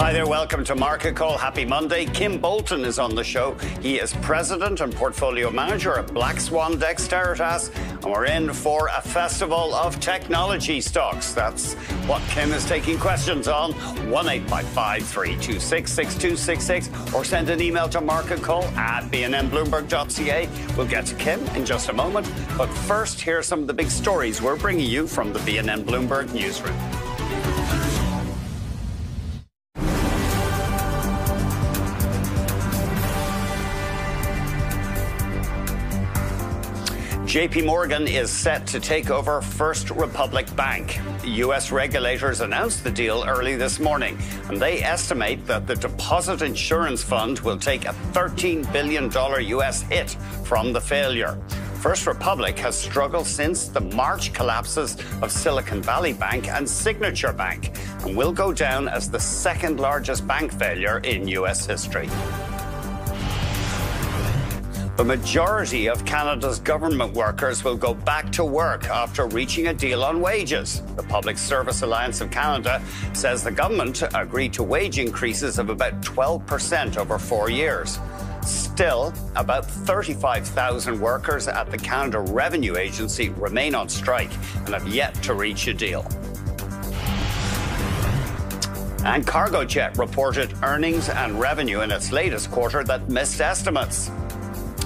Hi there, welcome to Market Call. Happy Monday. Kim Bolton is on the show. He is President and Portfolio Manager at Black Swan Dexteritas, and we're in for a festival of technology stocks. That's what Kim is taking questions on. 1-855-326-6266, or send an email to marketcall@bnnbloomberg.ca. We'll get to Kim in just a moment. But first, here are some of the big stories we're bringing you from the BNN Bloomberg newsroom. JP Morgan is set to take over First Republic Bank. U.S. regulators announced the deal early this morning, and they estimate that the Deposit Insurance Fund will take a $13 billion U.S. hit from the failure. First Republic has struggled since the March collapses of Silicon Valley Bank and Signature Bank, and will go down as the second largest bank failure in U.S. history. The majority of Canada's government workers will go back to work after reaching a deal on wages. The Public Service Alliance of Canada says the government agreed to wage increases of about 12% over 4 years. Still, about 35,000 workers at the Canada Revenue Agency remain on strike and have yet to reach a deal. And Cargojet reported earnings and revenue in its latest quarter that missed estimates.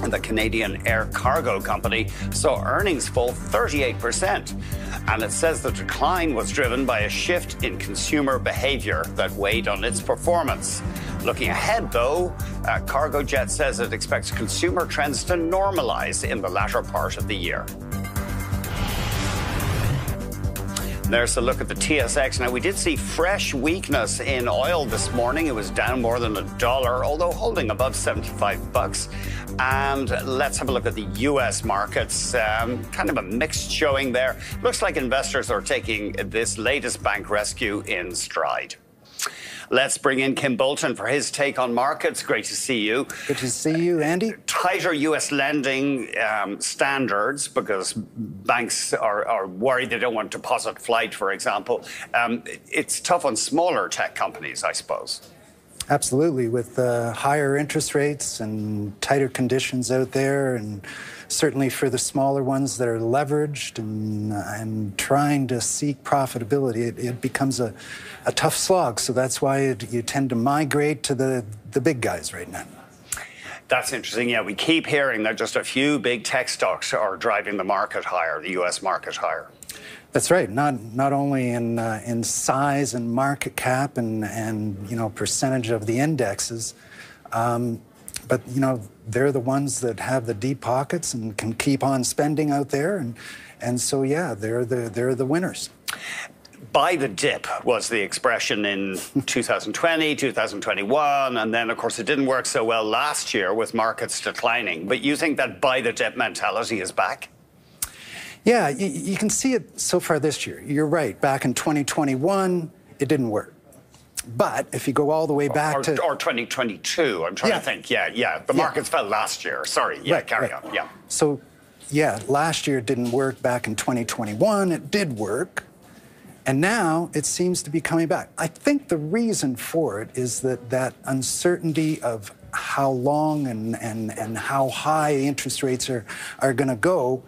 The Canadian Air Cargo Company saw earnings fall 38%, and it says the decline was driven by a shift in consumer behavior that weighed on its performance. Looking ahead, though, Cargojet says it expects consumer trends to normalize in the latter part of the year. There's a look at the TSX. Now, we did see fresh weakness in oil this morning. It was down more than $1, although holding above $75. And let's have a look at the U.S. markets. Kind of a mixed showing there. Looks like investors are taking this latest bank rescue in stride. Let's bring in Kim Bolton for his take on markets. Great to see you. Good to see you, Andy. Tighter U.S. lending standards, because banks are worried they don't want deposit flight, for example. It's tough on smaller tech companies, I suppose. Absolutely, with higher interest rates and tighter conditions out there, and certainly for the smaller ones that are leveraged and trying to seek profitability, it becomes a tough slog. So that's why you tend to migrate to the big guys right now. That's interesting. Yeah, we keep hearing that just a few big tech stocks are driving the market higher, the U.S. market higher. That's right. Not only in size and market cap and percentage of the indexes, but they're the ones that have the deep pockets and can keep on spending out there, and so yeah, they're the winners. Buy the dip was the expression in 2020, 2021, and then, of course, it didn't work so well last year with markets declining. But you think that buy the dip mentality is back? Yeah, you can see it so far this year. You're right. Back in 2021, it didn't work. But if you go all the way back to... Or 2022, I'm trying to think. Yeah. The markets fell last year. Sorry. Yeah, carry on. Yeah. So, yeah, last year it didn't work. Back in 2021, it did work. And now it seems to be coming back. I think the reason for it is that uncertainty of how long and how high interest rates are going to go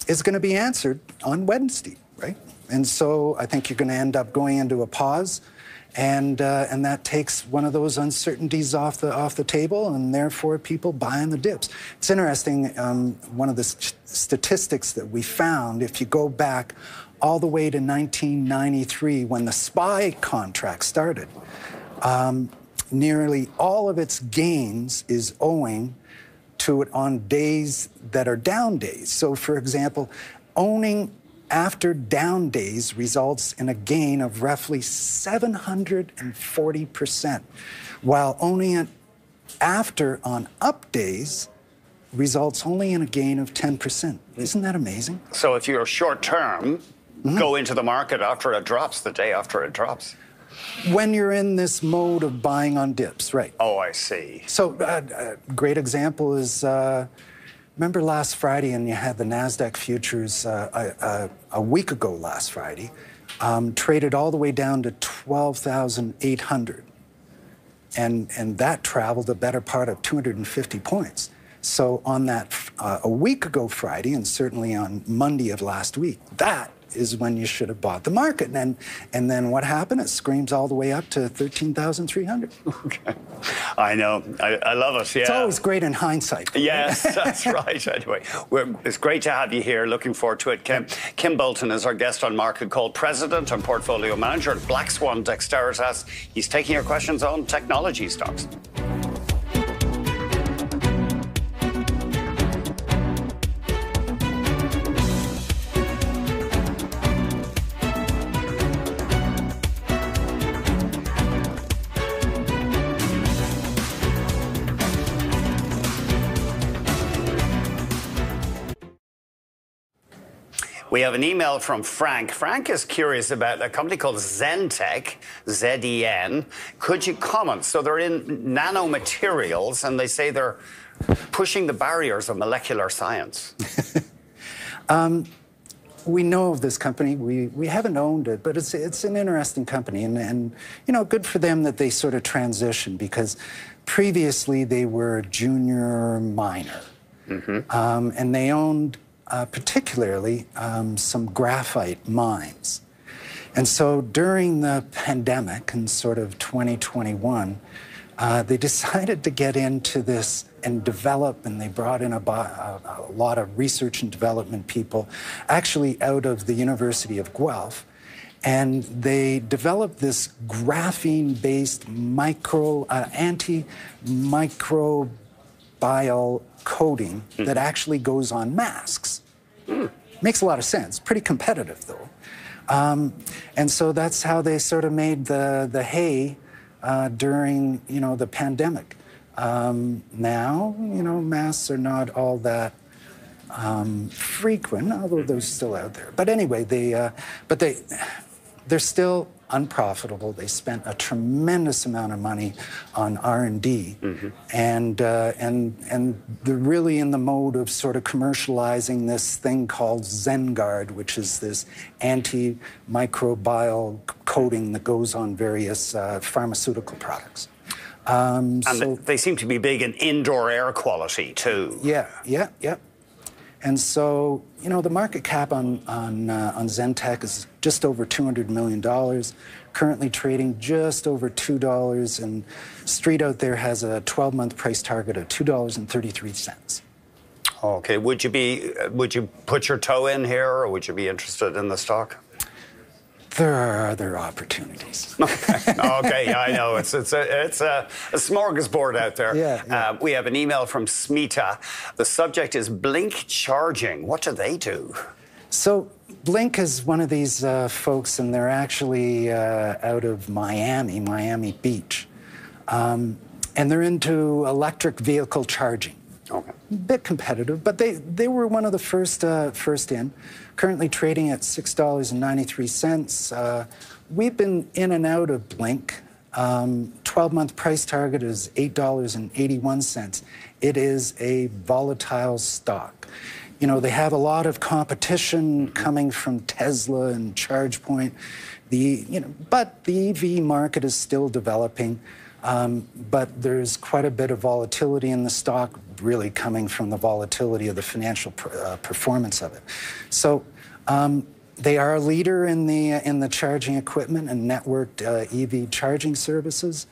is going to be answered on Wednesday, right? And so I think you're going to end up going into a pause, and that takes one of those uncertainties off the table, and therefore people buying the dips. It's interesting. One of the statistics that we found, if you go back all the way to 1993, when the SPY contract started, nearly all of its gains is owing to it on days that are down days. So, for example, owning after down days results in a gain of roughly 740%, while owning it after on up days results only in a gain of 10%. Isn't that amazing? So if you're short term, go into the market after it drops, the day after it drops. When you're in this mode of buying on dips, right. Oh, I see. So a great example is, remember last Friday, and you had the NASDAQ futures a week ago last Friday, traded all the way down to 12,800. And that traveled a better part of 250 points. So on that, a week ago Friday, and certainly on Monday of last week, that is when you should have bought the market. And then what happened? It screams all the way up to 13,300. Okay. I know. I love it, yeah. It's always great in hindsight. Right? Yes, that's right. Anyway, it's great to have you here. Looking forward to it. Kim Bolton is our guest on Market Call, President and Portfolio Manager at Black Swan Dexteritas. He's taking your questions on technology stocks. We have an email from Frank. Frank is curious about a company called Zentech, Z-E-N. Could you comment? So they're in nanomaterials, and they say they're pushing the barriers of molecular science. We know of this company. We haven't owned it, but it's an interesting company, and you know, good for them that they sort of transitioned, because previously they were junior miner, and they owned particularly some graphite mines. And so during the pandemic in sort of 2021, they decided to get into this and develop, and they brought in a lot of research and development people, actually out of the University of Guelph, and they developed this graphene-based antimicrobial coating that actually goes on masks. Makes a lot of sense. Pretty competitive, though. And so that's how they sort of made the hay during, you know, the pandemic. Now, you know, masks are not all that frequent, although they're still out there. But anyway, they're still unprofitable. They spent a tremendous amount of money on R&D, and they're really in the mode of sort of commercializing this thing called ZenGuard, which is this antimicrobial coating that goes on various pharmaceutical products. And they seem to be big in indoor air quality too. Yeah. And so, you know, the market cap on Zentech is just over $200 million, currently trading just over $2, and Street out there has a 12-month price target of $2.33. Okay, would you put your toe in here, or would you be interested in the stock? There are other opportunities. Okay, yeah, I know. It's a smorgasbord out there. Yeah. We have an email from Smita. The subject is Blink Charging. What do they do? So Blink is one of these folks, and they're actually out of Miami Beach. And they're into electric vehicle charging. Okay. A bit competitive, but they were one of the first in. Currently trading at $6.93. We've been in and out of Blink. 12-month price target is $8.81. It is a volatile stock. You know, they have a lot of competition coming from Tesla and ChargePoint. But the EV market is still developing. But there's quite a bit of volatility in the stock, really coming from the volatility of the financial performance of it. So they are a leader in the charging equipment and networked EV charging services.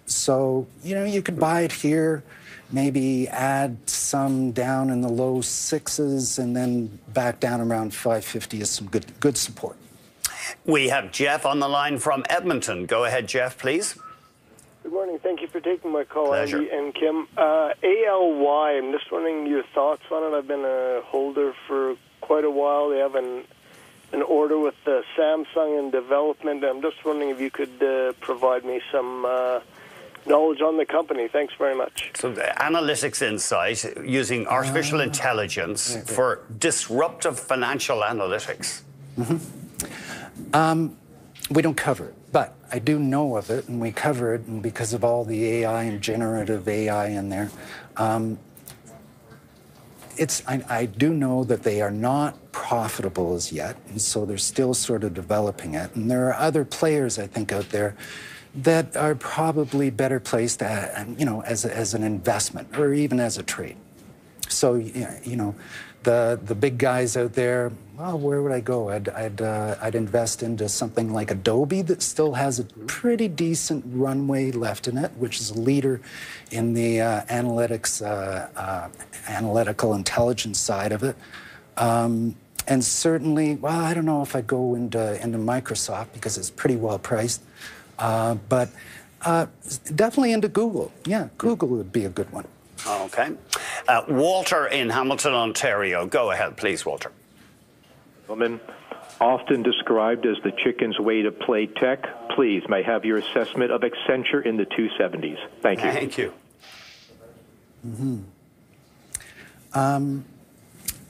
So, you know, you could buy it here, maybe add some down in the low sixes, and then back down around 550 is some good support. We have Jeff on the line from Edmonton. Go ahead, Jeff, please. Good morning. Thank you for taking my call, Pleasure. Andy and Kim. ALY, I'm just wondering your thoughts on it. I've been a holder for quite a while. They have an order with Samsung in development. I'm just wondering if you could provide me some knowledge on the company. Thanks very much. So the Analytics Insight, using artificial intelligence for disruptive financial analytics. We don't cover it, but I do know of it, and we cover it, and because of all the AI and generative AI in there, I do know that they are not profitable as yet, and so they're still sort of developing it. And there are other players, I think, out there that are probably better placed, as an investment or even as a trade. So, the big guys out there, well, where would I go? I'd invest into something like Adobe that still has a pretty decent runway left in it, which is a leader in the analytical intelligence side of it. And certainly, well, I don't know if I'd go into Microsoft because it's pretty well priced, but definitely into Google. Yeah, Google would be a good one. Okay. Walter in Hamilton, Ontario. Go ahead, please, Walter. Gentlemen, often described as the chicken's way to play tech, please, may I have your assessment of Accenture in the 270s? Thank you. Thank you.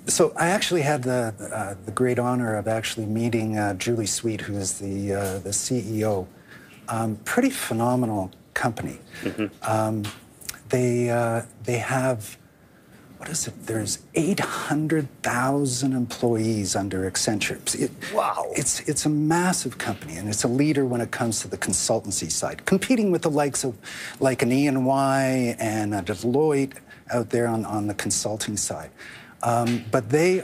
So I actually had the great honor of actually meeting Julie Sweet, who is the CEO. Pretty phenomenal company. They have, what is it? There's 800,000 employees under Accenture. Wow. It's a massive company, and it's a leader when it comes to the consultancy side, competing with the likes of like an E&Y and a Deloitte out there on the consulting side. But they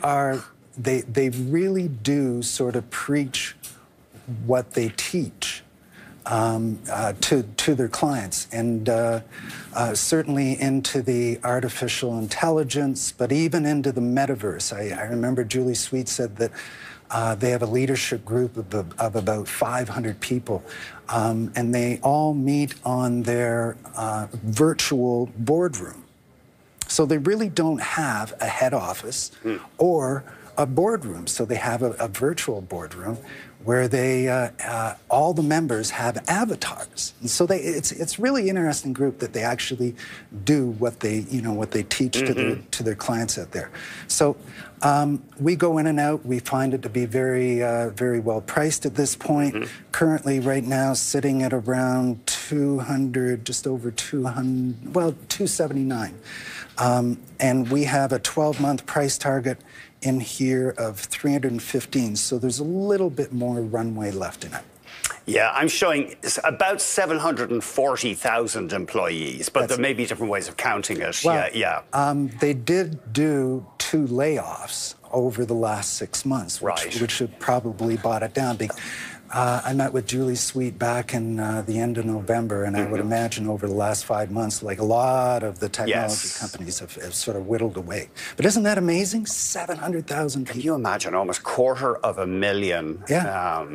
really do sort of preach what they teach to their clients, and certainly into the artificial intelligence, but even into the metaverse. I remember Julie Sweet said that they have a leadership group of about 500 people, and they all meet on their virtual boardroom. So they really don't have a head office or a boardroom. So they have a virtual boardroom where they all the members have avatars. And so it's really interesting group that they actually do what they teach to their clients out there. So we go in and out. We find it to be very very well priced at this point. Currently, right now, sitting at around 200, just over 200, well, 279. And we have a 12-month price target in here of 315, so there's a little bit more runway left in it. Yeah, I'm showing about 740,000 employees, but there may be different ways of counting it. Well, yeah. They did do 2 layoffs over the last 6 months, which should probably brought it down. I met with Julie Sweet back in the end of November, and I would imagine over the last 5 months, like a lot of the technology companies have sort of whittled away. But isn't that amazing? 700,000 people. Can you imagine almost 250,000? Yeah.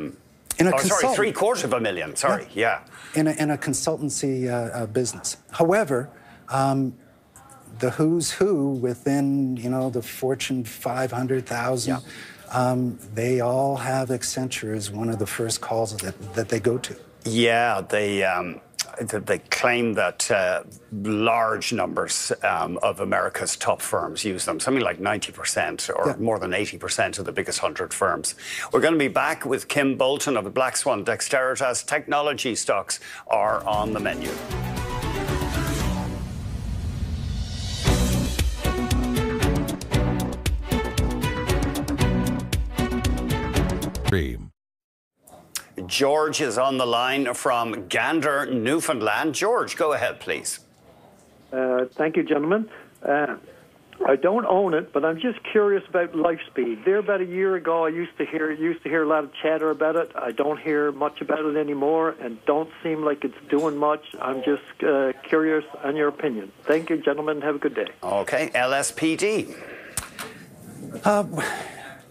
Sorry, 750,000. Sorry, yeah. In a consultancy business. However, the who's who within the Fortune 500,000. They all have Accenture as one of the first calls that they go to. Yeah, they claim that large numbers of America's top firms use them, something like 90% or more than 80% of the biggest 100 firms. We're going to be back with Kim Bolton of the Black Swan Dexteritas. Technology stocks are on the menu. George is on the line from Gander, Newfoundland. George, go ahead, please. Thank you, gentlemen. I don't own it, but I'm just curious about LifeSpeed. There, about a year ago, I used to hear a lot of chatter about it. I don't hear much about it anymore, and don't seem like it's doing much. I'm just curious on your opinion. Thank you, gentlemen. Have a good day. Okay, LSPD.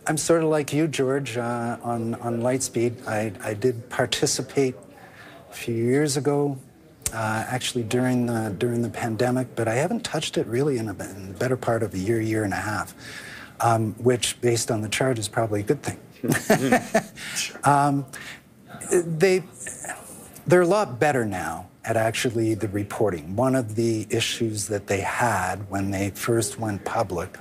I'm sort of like you, George, on Lightspeed. I did participate a few years ago, actually during the pandemic, but I haven't touched it really in the better part of a year and a half, which, based on the chart, is probably a good thing. They're a lot better now at actually the reporting. One of the issues that they had when they first went public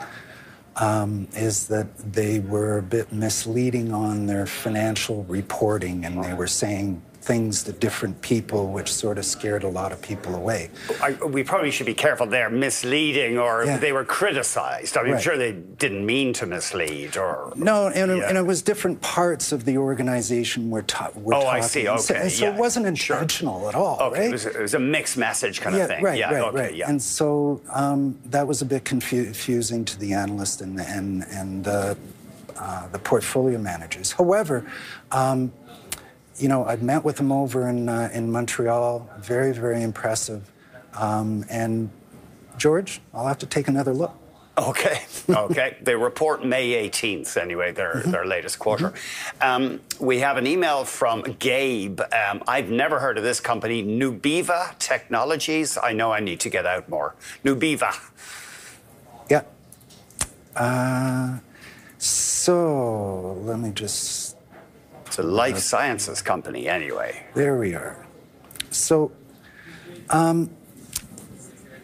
is that they were a bit misleading on their financial reporting, and they were saying things to different people, which sort of scared a lot of people away. We probably should be careful there, misleading, or Yeah. they were criticized. I mean, I'm Right. sure they didn't mean to mislead, or... No, and it was different parts of the organization were talking. Oh, I see, okay, So yeah, it wasn't sure. intentional at all, Okay, right? it was a mixed message kind of thing. Right, Yeah, right, okay, right. yeah. And so that was a bit confusing to the analyst and the portfolio managers. However, you know, I'd met with them over in Montreal. Very, very impressive. And George, I'll have to take another look. Okay, okay. They report May 18th, anyway, their latest quarter. We have an email from Gabe. I've never heard of this company, Nubiva Technologies. I know I need to get out more. Nubiva. Yeah. So let me just... It's a life sciences company, anyway. There we are. So,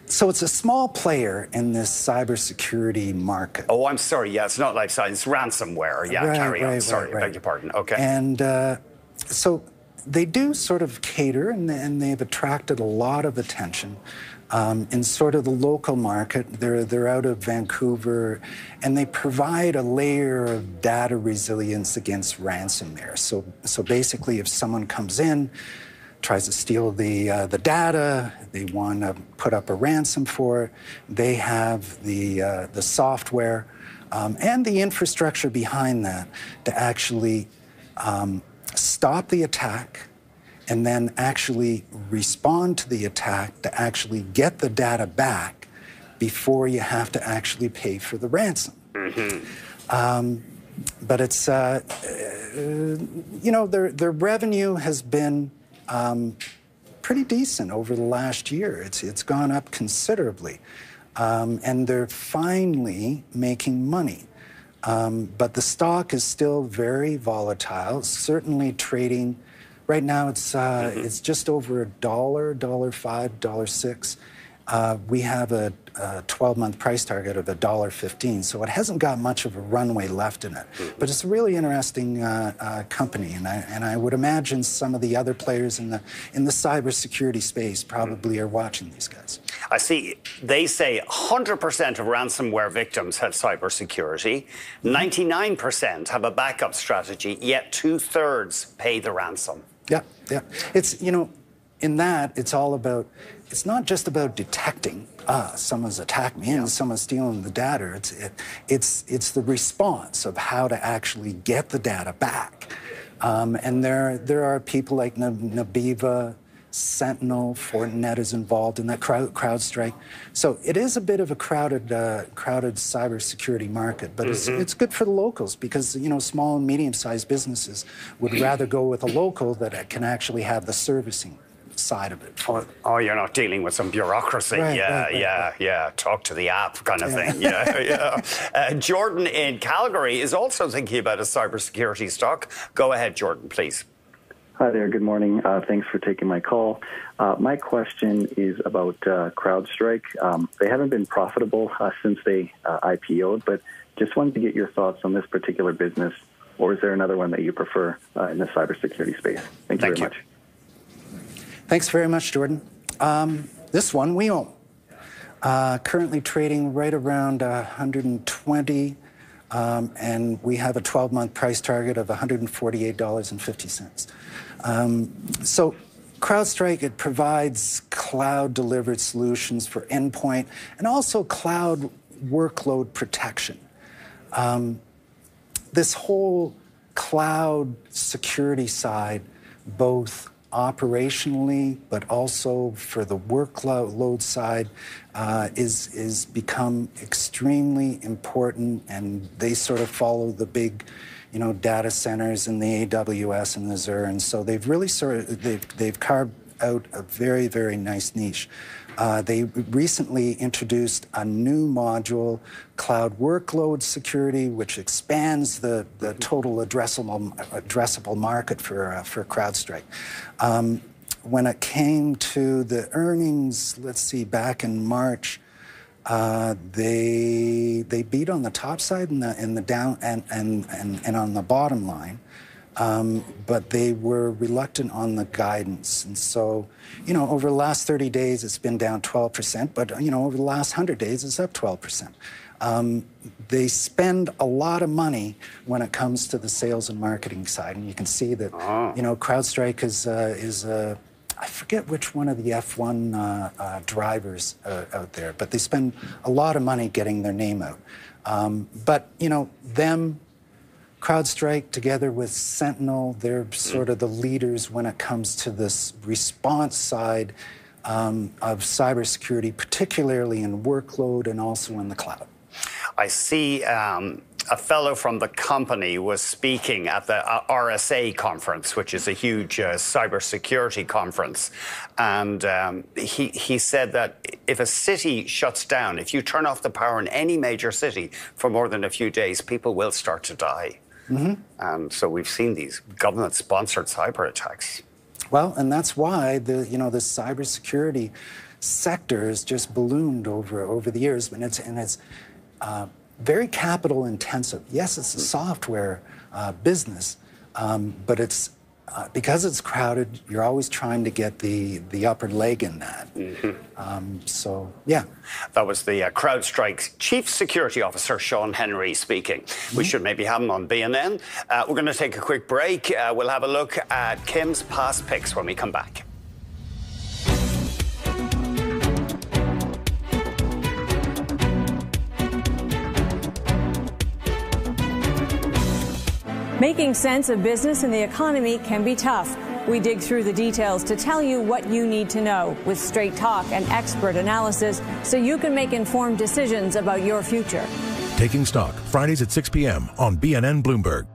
so it's a small player in this cybersecurity market. Oh, I'm sorry. Yeah, it's not life science. It's ransomware. Yeah, Right, carry on. right, Sorry, right. beg your pardon. Okay. And so they do sort of cater, and they've attracted a lot of attention in sort of the local market. They're out of Vancouver, and they provide a layer of data resilience against ransomware. So basically, if someone comes in, tries to steal the data, they want to put up a ransom for it, they have the software and the infrastructure behind that to actually stop the attack and then actually respond to the attack to actually get the data back before you have to actually pay for the ransom. But it's, you know, their revenue has been pretty decent over the last year. It's gone up considerably. And they're finally making money. But the stock is still very volatile, certainly trading. Right now, it's just over $1, $1.05, $1.06. We have a 12-month price target of $1.15, so it hasn't got much of a runway left in it. But it's a really interesting company, and I would imagine some of the other players in the cybersecurity space probably are watching these guys. I see they say 100% of ransomware victims have cybersecurity, 99% have a backup strategy, yet 2/3 pay the ransom. Yeah, yeah. It's, you know, in that, it's all about, it's not just about detecting, someone's attacked me and someone's stealing the data. It's the response of how to actually get the data back. And there are people like Nubiva, Sentinel, Fortinet is involved in that, CrowdStrike. So it is a bit of a crowded cybersecurity market, but it's good for the locals because, you know, small and medium-sized businesses would rather go with a local that can actually have the servicing side of it. Oh, you're not dealing with some bureaucracy. Right, Yeah. Talk to the app kind of thing. Yeah. Jordan in Calgary is also thinking about a cybersecurity stock. Go ahead, Jordan, please. Hi there. Good morning. Thanks for taking my call. My question is about CrowdStrike. They haven't been profitable since they IPO'd, but just wanted to get your thoughts on this particular business, or is there another one that you prefer in the cybersecurity space? Thank you very much. Thanks very much, Jordan. This one we own. Currently trading right around 120, and we have a 12-month price target of $148.50. So CrowdStrike, it provides cloud-delivered solutions for endpoint and also cloud workload protection. This whole cloud security side, both operationally, but also for the workload side, is become extremely important, and they sort of follow the big, you know, data centers and the AWS and the Azure, and so they've really they've carved out a very, very nice niche. They recently introduced a new module, Cloud Workload Security, which expands the total addressable market for CrowdStrike. When it came to the earnings, let's see, back in March, they beat on the top side and the down and on the bottom line. but they were reluctant on the guidance. And so, you know, over the last 30 days, it's been down 12%, but, you know, over the last 100 days, it's up 12%. They spend a lot of money when it comes to the sales and marketing side, and you can see that, you know, CrowdStrike is I forget which one of the F1 drivers out there, but they spend a lot of money getting their name out. But, you know, CrowdStrike, together with Sentinel, they're sort of the leaders when it comes to this response side of cybersecurity, particularly in workload and also in the cloud. I see a fellow from the company was speaking at the RSA conference, which is a huge cybersecurity conference. And he said that if a city shuts down, if you turn off the power in any major city for more than a few days, people will start to die. And so we've seen these government-sponsored cyber attacks. Well, and that's why the cybersecurity sector has just ballooned over the years, and it's very capital intensive. Yes, it's a software business, but it's because it's crowded. You're always trying to get the upper leg in that. So yeah, that was the CrowdStrike Chief Security Officer Sean Henry speaking. We should maybe have him on BNN. We're going to take a quick break. We'll have a look at Kim's past picks when we come back. Making sense of business and the economy can be tough. We dig through the details to tell you what you need to know with straight talk and expert analysis so you can make informed decisions about your future. Taking Stock, Fridays at 6 p.m. on BNN Bloomberg.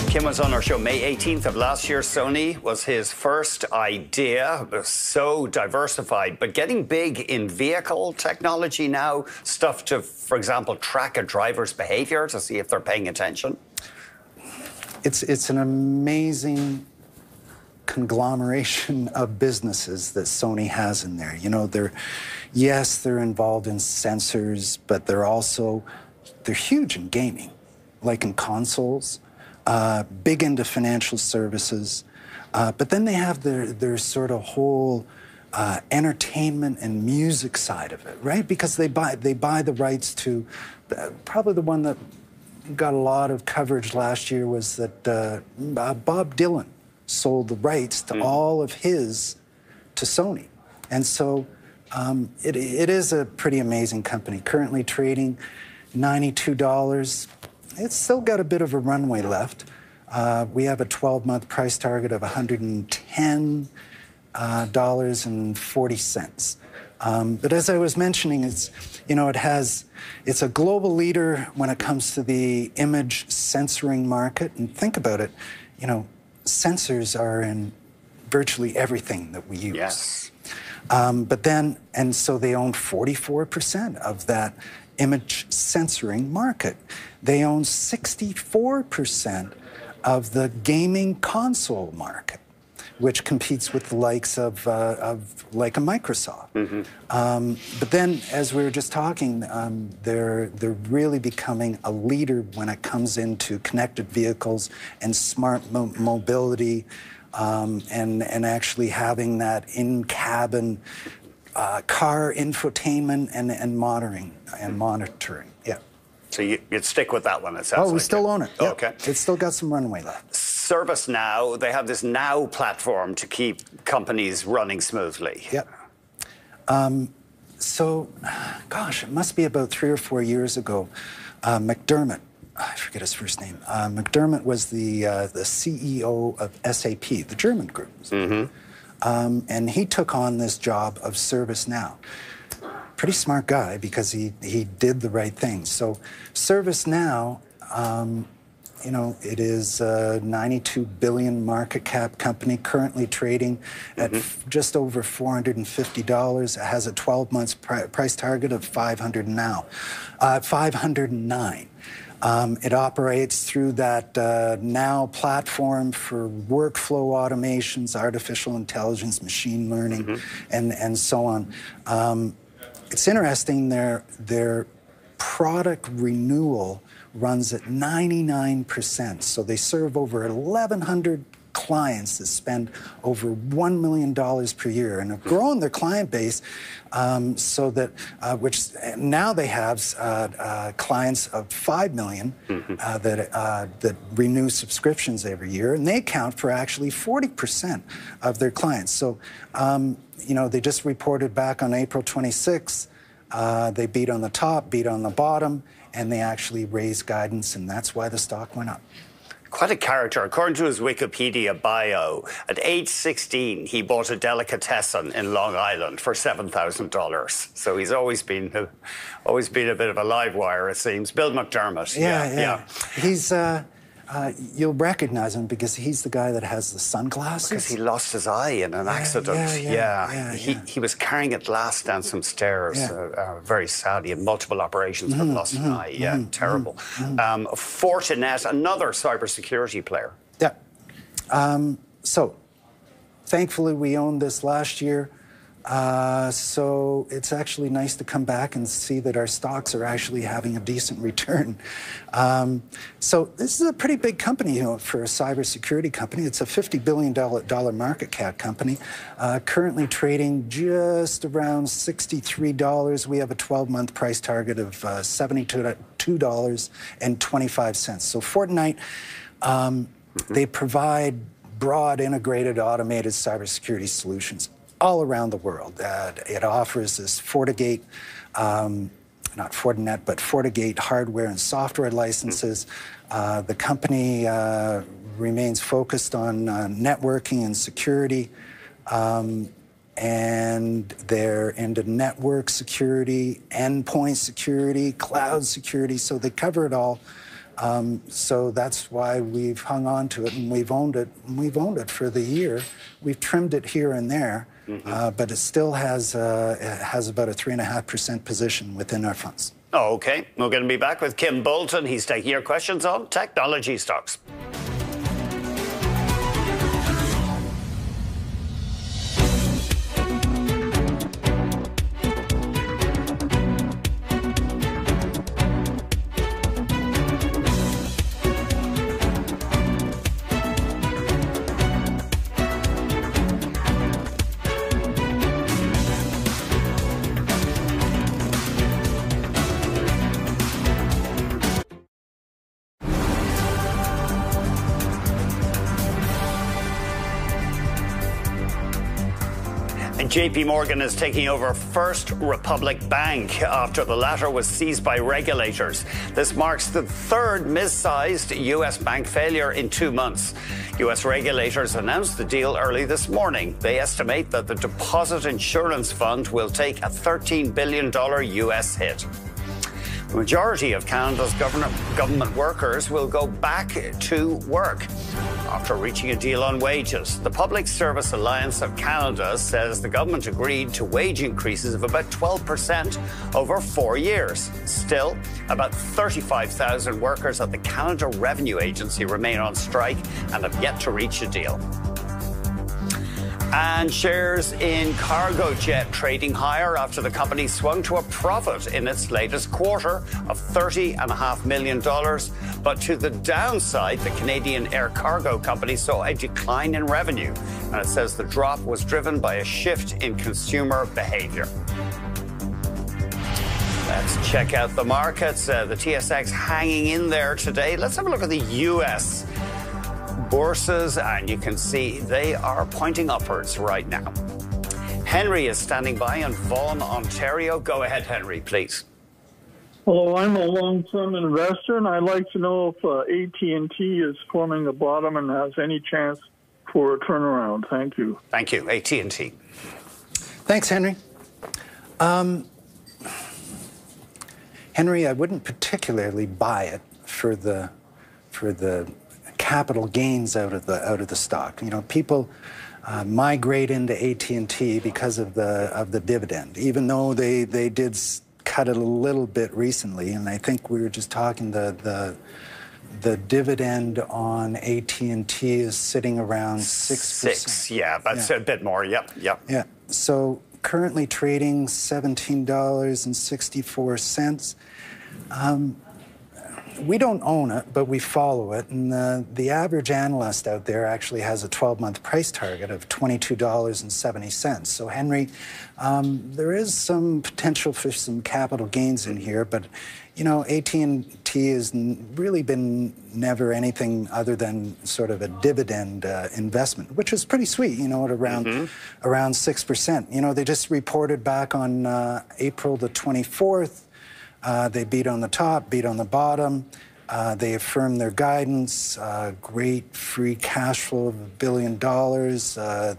Kim was on our show May 18th of last year. Sony was his first idea. It was so diversified, but getting big in vehicle technology now, stuff to, for example, track a driver's behavior to see if they're paying attention. It's an amazing conglomeration of businesses that Sony has in there. You know, they're involved in sensors, but they're huge in gaming, like in consoles. Big into financial services, but then they have their sort of whole entertainment and music side of it, right? Because they buy the rights to, probably the one that got a lot of coverage last year was that Bob Dylan sold the rights to all of his to Sony, and so it is a pretty amazing company. Currently trading $92. It's still got a bit of a runway left. We have a 12-month price target of $110.40. But as I was mentioning, it's a global leader when it comes to the image censoring market. And think about it, you know, sensors are in virtually everything that we use. Yes. And so they own 44% of that image censoring market. They own 64% of the gaming console market, which competes with the likes of like a Microsoft. But then, as we were just talking, they're really becoming a leader when it comes into connected vehicles and smart mobility, and actually having that in-cabin car infotainment and monitoring. Yeah. So you'd stick with that one, it sounds like. We still own it. Yep. Okay. It's still got some runway left. ServiceNow, they have this Now platform to keep companies running smoothly. Yep. So, gosh, it must be about 3 or 4 years ago, McDermott, I forget his first name, McDermott was the CEO of SAP, the German group. And he took on this job of ServiceNow. Pretty smart guy because he did the right thing. So ServiceNow, you know, it is a $92 billion market cap company currently trading at just over $450. It has a 12-month price target of $509. It operates through that Now platform for workflow automations, artificial intelligence, machine learning, and so on. It's interesting, their product renewal runs at 99%. So they serve over 1,100 clients that spend over $1 million per year and have grown their client base so that, which now they have clients of 5 million that renew subscriptions every year, and they account for actually 40% of their clients. So, you know, they just reported back on April 26th, they beat on the top, beat on the bottom, and they actually raised guidance, and that's why the stock went up. Quite a character. According to his Wikipedia bio, at age 16, he bought a delicatessen in Long Island for $7,000. So he's always been a bit of a live wire, it seems. Bill McDermott. Yeah. He's you'll recognize him because he's the guy that has the sunglasses. Because he lost his eye in an accident. He was carrying a glass down some stairs. Very sad. He had multiple operations but lost an eye. Terrible. Fortinet, another cybersecurity player. So, thankfully, we owned this last year. So it's actually nice to come back and see that our stocks are actually having a decent return. So this is a pretty big company, you know, for a cybersecurity company. It's a $50 billion market cap company, currently trading just around $63. We have a 12-month price target of $72.25. So Fortinet, they provide broad, integrated, automated cybersecurity solutions all around the world. It offers this FortiGate, not Fortinet, but FortiGate hardware and software licenses. The company remains focused on networking and security, and they're into network security, endpoint security, cloud security, so they cover it all. So that's why we've hung on to it and we've owned it. And we've owned it for the year. We've trimmed it here and there, but it still has about a 3.5% position within our funds. Okay, we're going to be back with Kim Bolton. He's taking your questions on technology stocks. JP Morgan is taking over First Republic Bank after the latter was seized by regulators. This marks the third mid-sized U.S. bank failure in 2 months. U.S. regulators announced the deal early this morning. They estimate that the Deposit Insurance Fund will take a $13 billion U.S. hit. The majority of Canada's government workers will go back to work after reaching a deal on wages. The Public Service Alliance of Canada says the government agreed to wage increases of about 12% over 4 years. Still, about 35,000 workers at the Canada Revenue Agency remain on strike and have yet to reach a deal. And shares in Cargojet trading higher after the company swung to a profit in its latest quarter of $30.5 million. But to the downside, the Canadian air cargo company saw a decline in revenue. And it says the drop was driven by a shift in consumer behavior. Let's check out the markets. The TSX hanging in there today. Let's have a look at the U.S. bourses, and you can see they are pointing upwards right now. Henry is standing by in Vaughan, Ontario. Go ahead, Henry, please. Hello, I'm a long-term investor, and I'd like to know if AT&T is forming a bottom and has any chance for a turnaround. Thank you. Thank you. AT&T. Thanks, Henry. Henry, I wouldn't particularly buy it for the capital gains out of the stock. You know, people migrate into AT&T because of the dividend, even though they did cut it a little bit recently, and I think we were just talking the dividend on AT&T is sitting around 6%. Yeah, that's a bit more. Yep. Yeah. So currently trading $17.64. We don't own it, but we follow it. And the average analyst out there actually has a 12-month price target of $22.70. So, Henry, there is some potential for some capital gains in here, but, you know, AT&T has really been never anything other than sort of a dividend investment, which is pretty sweet, you know, at around 6%. You know, they just reported back on April the 24th. They beat on the top, beat on the bottom. They affirmed their guidance, great free cash flow of $1 billion.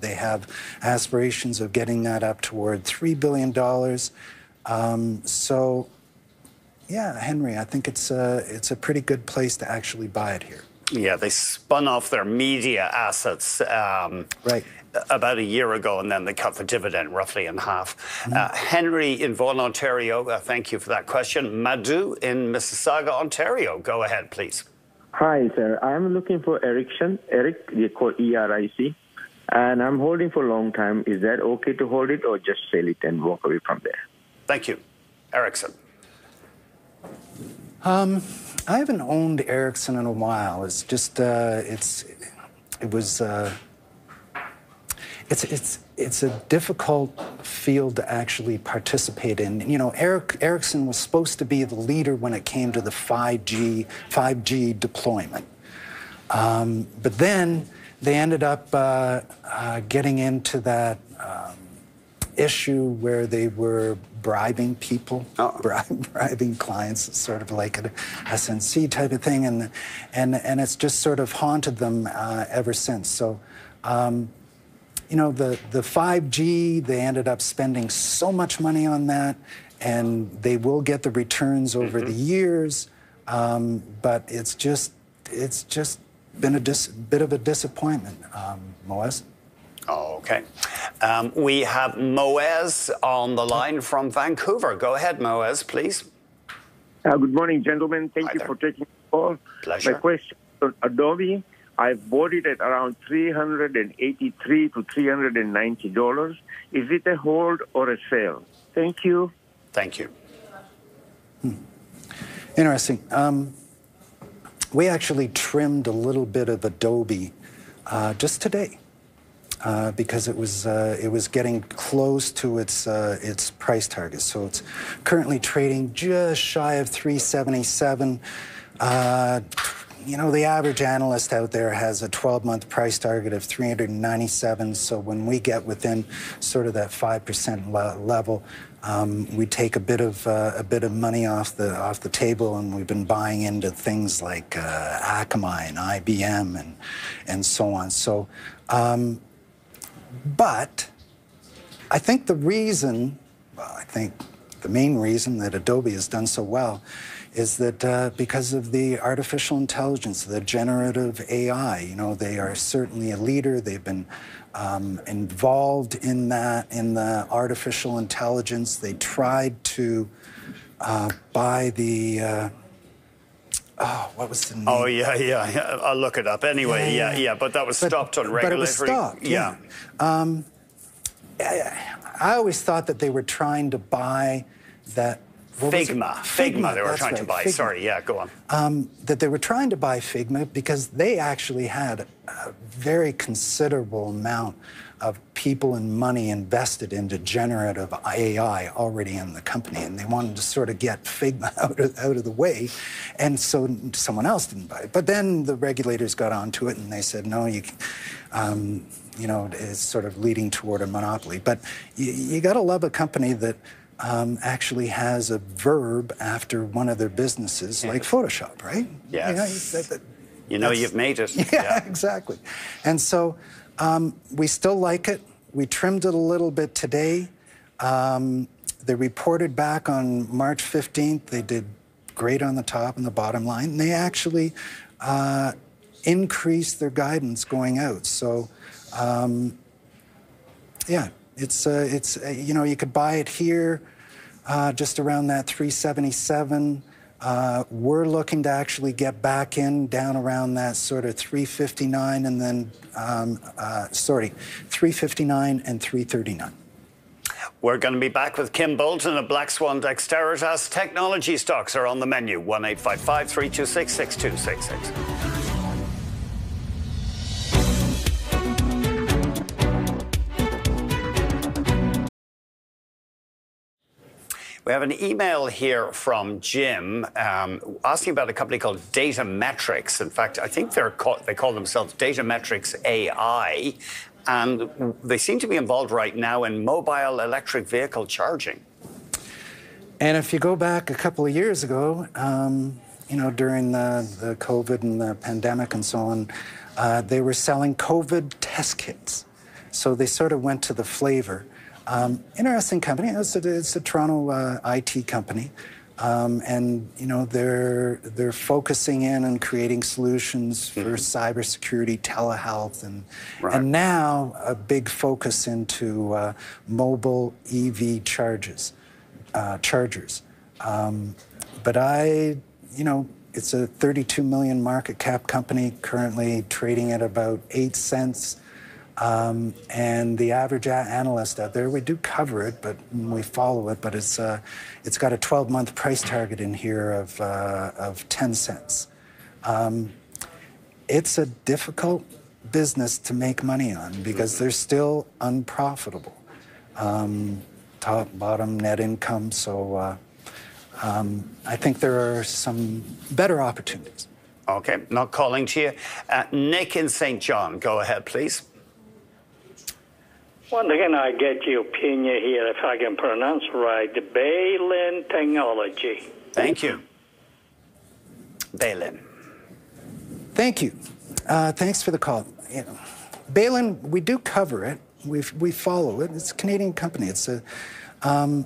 They have aspirations of getting that up toward $3 billion. So, yeah, Henry, I think it's a pretty good place to actually buy it here. Yeah, they spun off their media assets about a year ago, and then they cut the dividend roughly in half. Henry in Vaughan, Ontario, thank you for that question. Madhu in Mississauga, Ontario. Go ahead, please. Hi, sir. I'm looking for Ericsson. Eric, they call ERIC, and I'm holding for a long time. Is that okay to hold it or just sell it and walk away from there? Thank you. Ericsson. I haven't owned Ericsson in a while. It's just, it's a difficult field to actually participate in. You know, Ericsson was supposed to be the leader when it came to the 5G deployment. But then they ended up getting into that issue where they were bribing people, bribing clients, sort of like an SNC type of thing, and it's just sort of haunted them ever since. So, you know, the 5G, they ended up spending so much money on that, and they will get the returns over the years, but it's just been a bit of a disappointment, Moaz. Okay. We have Moaz on the line from Vancouver. Go ahead, Moaz, please. Good morning, gentlemen. Thank you for taking the call. Pleasure. My question on Adobe. I've bought it at around $383 to $390. Is it a hold or a sale? Thank you. Thank you. Interesting. We actually trimmed a little bit of Adobe just today. Because it was getting close to its price target. So it's currently trading just shy of 377. You know, the average analyst out there has a 12-month price target of 397. So when we get within sort of that 5% level, we take a bit of money off the table, and we've been buying into things like Akamai and IBM and so on. So. But I think the main reason that Adobe has done so well is that because of the artificial intelligence, the generative AI, you know, they are certainly a leader. They've been involved in that, in the artificial intelligence. They tried to buy the... what was the name? Oh, yeah. I'll look it up. Anyway, yeah. But that was stopped on regulatory. But it was stopped, yeah. I always thought that they were trying to buy that... Figma they were trying to buy. Figma. Sorry, yeah, go on. That they were trying to buy Figma because they actually had a very considerable amount of people and money invested into generative AI already in the company, and they wanted to sort of get Figma out of the way, and so someone else didn't buy it. But then the regulators got onto it, and they said, no, you know, it's sort of leading toward a monopoly. But you got to love a company that actually has a verb after one of their businesses, like Photoshop, right? Yes. You know, you've made it. Yeah, exactly. And so we still like it. We trimmed it a little bit today. They reported back on March 15th. They did great on the top and the bottom line. And they actually increased their guidance going out. So, yeah, it's you know, you could buy it here. just around that 377. We're looking to actually get back in down around that sort of 359 and then, 359 and 339. We're going to be back with Kim Bolton of Black Swan Dexteritas. Technology stocks are on the menu. 1-855-326-6266. We have an email here from Jim asking about a company called Datametrics. In fact, I think they call themselves Datametrics AI, and they seem to be involved right now in mobile electric vehicle charging. And if you go back a couple of years ago, during the COVID and the pandemic and so on, they were selling COVID test kits. So they sort of went to the flavor. Interesting company. It's a Toronto IT company, and they're focusing in on creating solutions for cybersecurity, telehealth, and now a big focus into mobile EV chargers. But it's a 32 million market cap company currently trading at about 8 cents. And the average analyst out there, we do cover it, but we follow it. But it's got a 12-month price target in here of 10 cents. It's a difficult business to make money on because they're still unprofitable, top, bottom, net income. So I think there are some better opportunities. Okay, not calling to you. Nick in St. John, go ahead, please. Once again, I get your opinion here, if I can pronounce right, Baylin Technology. Thank you. Baylin. Thank you. Thanks for the call. Baylin, we do cover it. We follow it. It's a Canadian company. It's and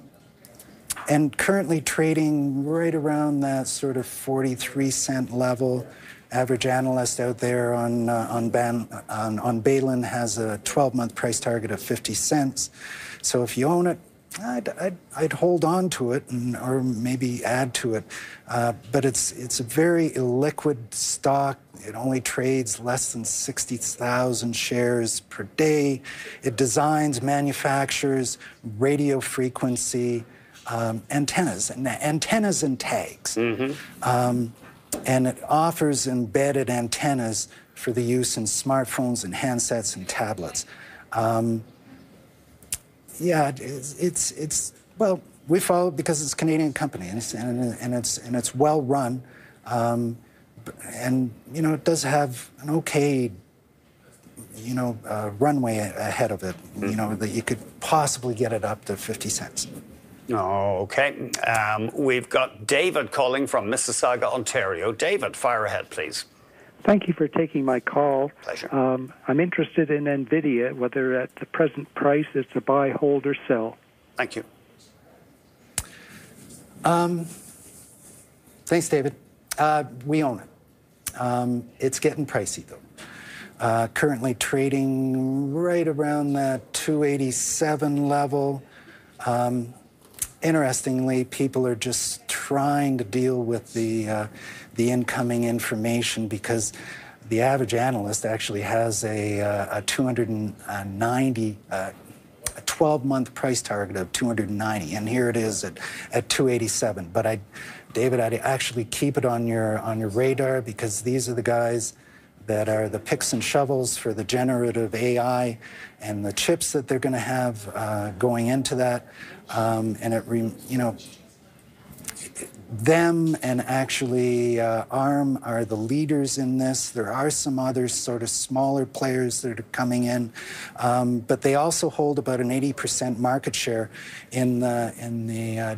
currently trading right around that sort of 43-cent level. Average analyst out there on Baylin has a 12-month price target of 50 cents. So if you own it, I'd hold on to it or maybe add to it. But it's a very illiquid stock. It only trades less than 60,000 shares per day. It designs, manufactures radio frequency antennas and tags. And it offers embedded antennas for the use in smartphones and handsets and tablets. Well, we follow it because it's a Canadian company and it's well run, and it does have an okay runway ahead of it. That you could possibly get it up to 50 cents. Oh, okay. We've got David calling from Mississauga, Ontario. David, fire ahead, please. Thank you for taking my call. Pleasure. I'm interested in NVIDIA, whether at the present price it's a buy, hold, or sell. Thank you. Thanks, David. We own it. It's getting pricey, though. Currently trading right around that 287 level. Interestingly, people are just trying to deal with the incoming information because the average analyst actually has a 290, a 12-month price target of 290, and here it is at 287. But David, I'd actually keep it on your radar because these are the guys that are the picks and shovels for the generative AI and the chips that they're going to have going into that. And them and actually ARM are the leaders in this. There are some other sort of smaller players that are coming in, but they also hold about an 80% market share in the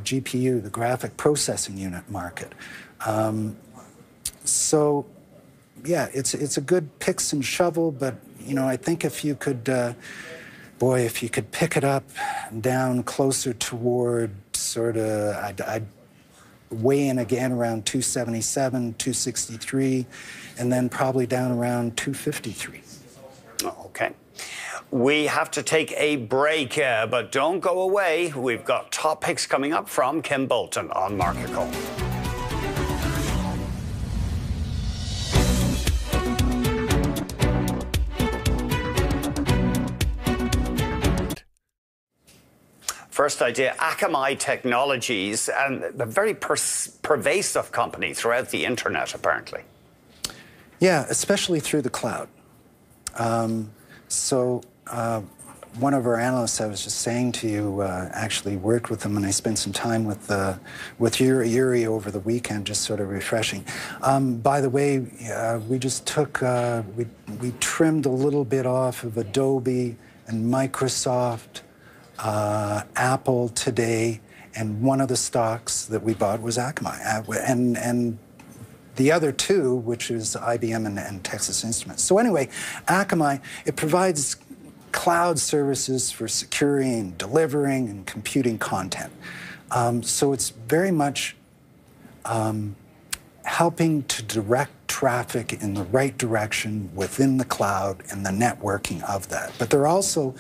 GPU, the graphic processing unit market. So, yeah, it's a good picks and shovel, but I think if you could, if you could pick it up down closer toward sort of, I'd weigh in again around 277, 263, and then probably down around 253. Okay. We have to take a break, but don't go away. We've got top picks coming up from Kim Bolton on Market Call. First idea, Akamai Technologies, and a very pervasive company throughout the internet, apparently. Yeah, especially through the cloud. One of our analysts, I was just saying to you, actually worked with them, and I spent some time with Yuri over the weekend, just sort of refreshing. By the way, we just took, we trimmed a little bit off of Adobe and Microsoft, Apple today, and one of the stocks that we bought was Akamai, and the other two, which is IBM and Texas Instruments. So anyway, Akamai, it provides cloud services for securing, delivering, and computing content. So it's very much helping to direct traffic in the right direction within the cloud and the networking of that. But they're also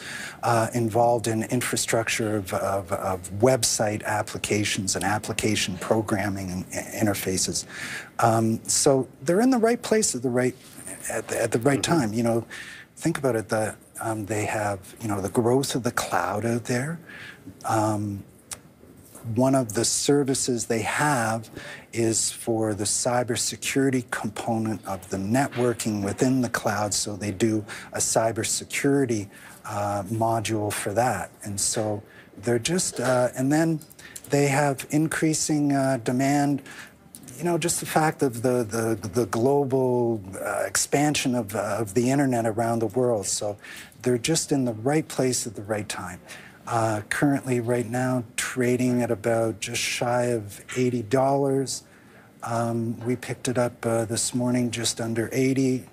involved in infrastructure of website applications and application programming and interfaces. So they're in the right place at the right time. You know, think about it. They have, you know, the growth of the cloud out there. One of the services they have is for the cybersecurity component of the networking within the cloud. So they do a cybersecurity module for that. And so they're just, and then they have increasing demand. You know, just the fact of the global expansion of the internet around the world. So they're just in the right place at the right time. Currently, right now, trading at about just shy of $80. We picked it up this morning just under 80.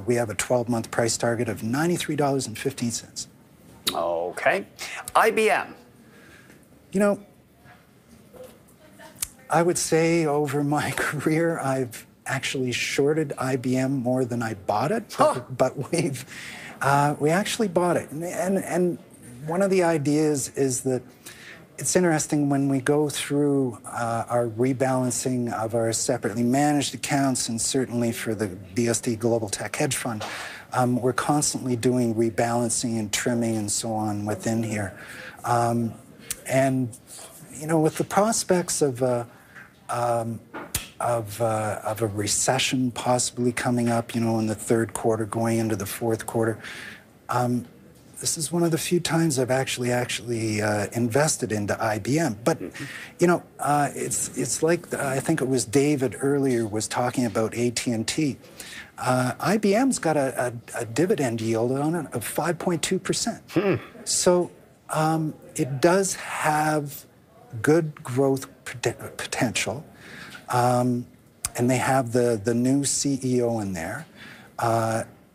We have a 12-month price target of $93.15. Okay. IBM. You know, I would say over my career, I've actually shorted IBM more than I bought it, but we actually bought it. And one of the ideas is that it's interesting when we go through our rebalancing of our separately managed accounts, and certainly for the BSD Global Tech Hedge Fund, we're constantly doing rebalancing and trimming and so on within here. And, you know, with the prospects of a recession possibly coming up, you know, in the third quarter, going into the fourth quarter, this is one of the few times I've actually invested into IBM. But, you know, it's like, I think it was David earlier was talking about AT&T. IBM's got a dividend yield on it of 5.2%. So it does have good growth potential. And they have the new CEO in there.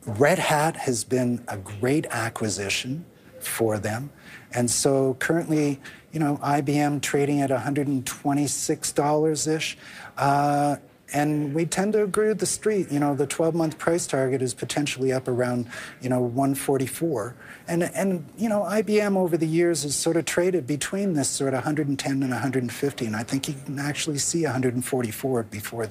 Red Hat has been a great acquisition for them. And so currently, you know, IBM trading at $126-ish. And we tend to agree with the street. You know, the 12-month price target is potentially up around, you know, 144. And you know, IBM over the years has sort of traded between this sort of 110 and 150. And I think you can actually see 144 before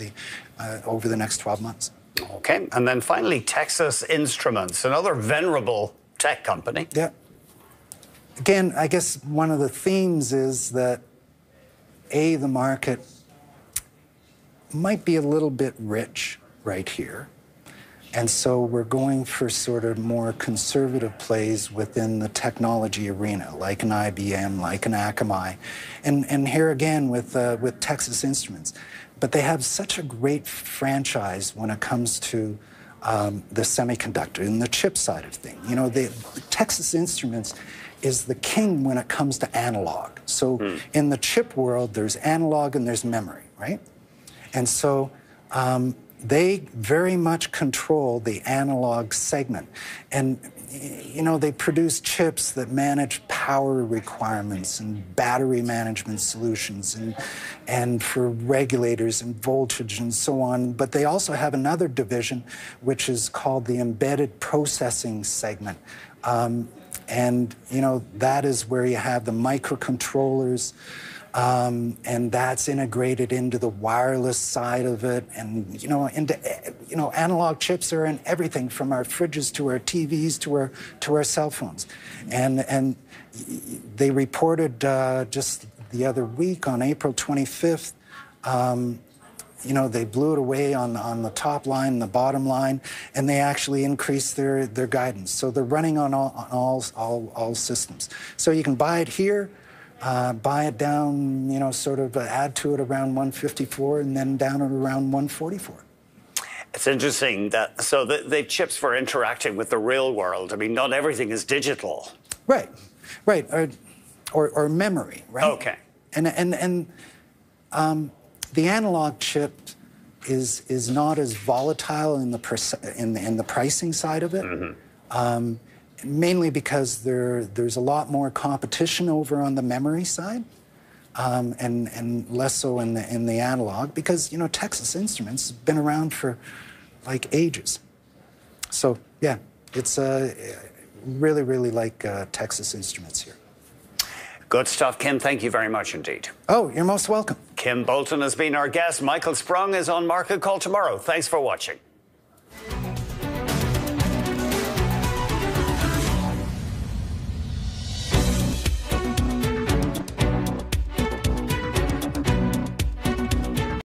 over the next 12 months. Okay, and then finally, Texas Instruments, another venerable tech company. Yeah. Again, I guess one of the themes is that, the market might be a little bit rich right here. And so we're going for sort of more conservative plays within the technology arena, like an IBM, like an Akamai. And here again with Texas Instruments. But they have such a great franchise when it comes to the semiconductor and the chip side of things. You know, the Texas Instruments is the king when it comes to analog. So in the chip world, there's analog and there's memory, right? And so they very much control the analog segment. And, you know, they produce chips that manage power requirements and battery management solutions and for regulators and voltage and so on. But they also have another division, which is called the embedded processing segment. And, you know, that is where you have the microcontrollers, and that's integrated into the wireless side of it. And, you know, analog chips are in everything from our fridges to our TVs to our cell phones. And they reported just the other week on April 25th, you know, they blew it away on the top line and the bottom line, and they actually increased their guidance. So they're running on all systems. So you can buy it here, buy it down, you know, sort of add to it around 154 and then down at around 144. It's interesting that, so they've chips for interacting with the real world. I mean, not everything is digital. Right, right, or memory, right? Okay. And the analog chip is not as volatile in the pricing side of it, mainly because there's a lot more competition over on the memory side, and less so in the analog, because, you know, Texas Instruments has been around for like ages. So yeah, it's really, really like Texas Instruments here. Good stuff, Kim. Thank you very much indeed. Oh, you're most welcome. Kim Bolton has been our guest. Michael Sprung is on Market Call tomorrow. Thanks for watching.